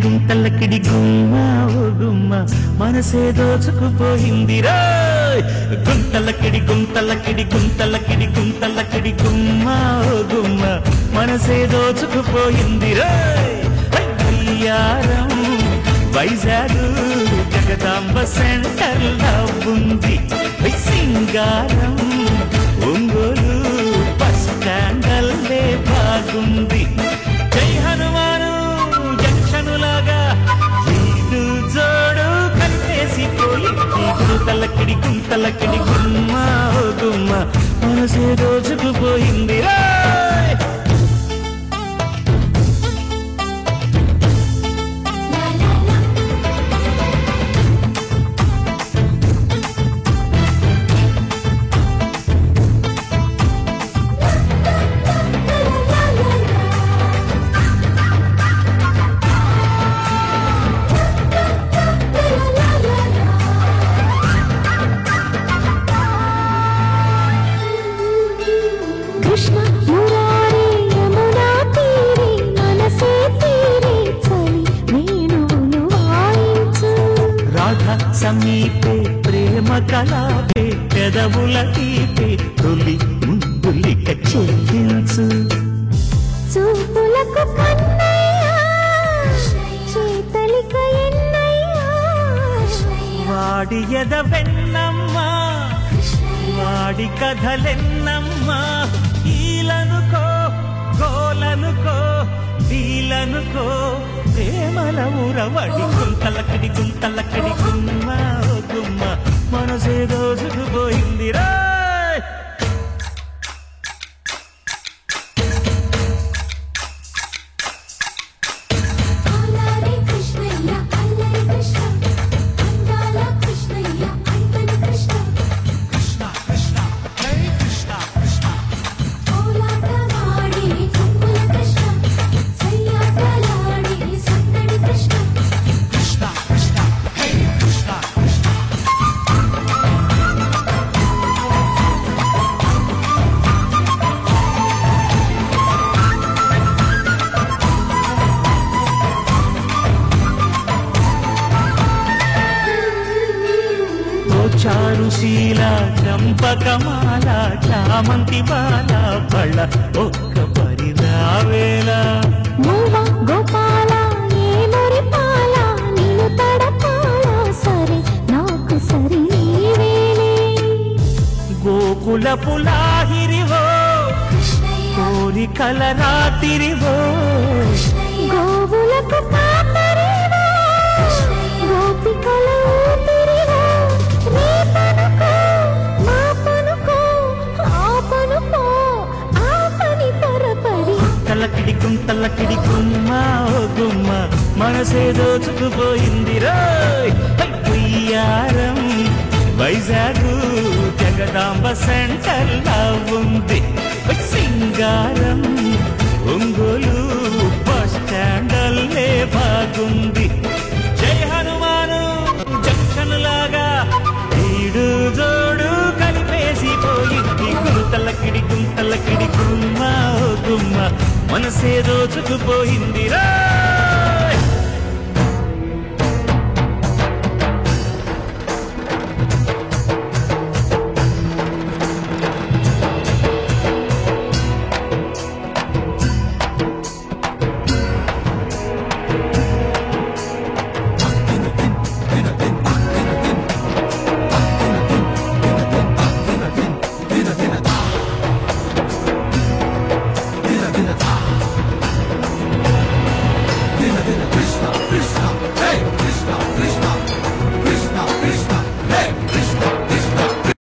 గుంతలకిడి గుమ్మ ఓ గుమ్మ మనసే దోచుకుపోయిందిరా గుంతలకిడి గుంతలకిడి గుంతలకిడి గుంతలకిడి గుమ్మ ఓ గుమ్మ మనసే దోచుకుపోయిందిరా వయ్యారం వైజాగ్ జగదాంబ సెంటర్ లో ఉంది సింగారం ఒంగోలు బస్ స్టాండల్లే బాగుంది జై హనుమాను జంక్షనులాగా ఈడు జోడు కలిపేసిపోయి గుంతలకిడి గుంతలకిడి గుమ్మ ఓ గుమ్మ మనసే దోచుకుపోయిందిరా సమీపే ప్రేమ కలాపే పెదవుల తీపే తొలి ముందులిక చెల్లించు చూపులకు చేతలిక వాడి ఎద వెన్నమ్మా వాడి కథలెన్నమ్మా ఈలనుకో గోలనుకో వీలనుకో ప్రేమల ఊరవడి గుంతలకిడి గుంతలకిడి గుమ్మ ఓ గుమ్మ మనసే దోచుకుపోయిందిరా చారుశీల చంపకమాల చామంతి బాల పళ్ళ ఒక్క పరిరావేళ మూవ గోపాల ఏ మురిపాల నిన్ను తడపాల సరే నాకు సరి నీవేలే గోకుల పులాహిరివో కోరికల రాతిరివో గోవులకు కాపరివో గోపికల ఊపిరివో రేపనుకో మాపనుకో ఆపనుకో ఆపని త్వరపడి గుంతలకిడి గుంతలకిడి గుమ్మ ఓ గుమ్మ మనసే దోచుకుపోయిందిరా వయ్యారం వైజాగ్ జగదాంబ సెంటర్ లో ఉంది సింగారం ఒంగోలు బస్ స్టాండల్లే బాగుంది జై హనుమాను జంక్షనులాగా ఈడు జోడు కలిపేసిపోయింది గుంతలకిడి గుంతలకిడి గుమ్మ ఓ గుమ్మ మనసే దోచుకుపోయిందిరా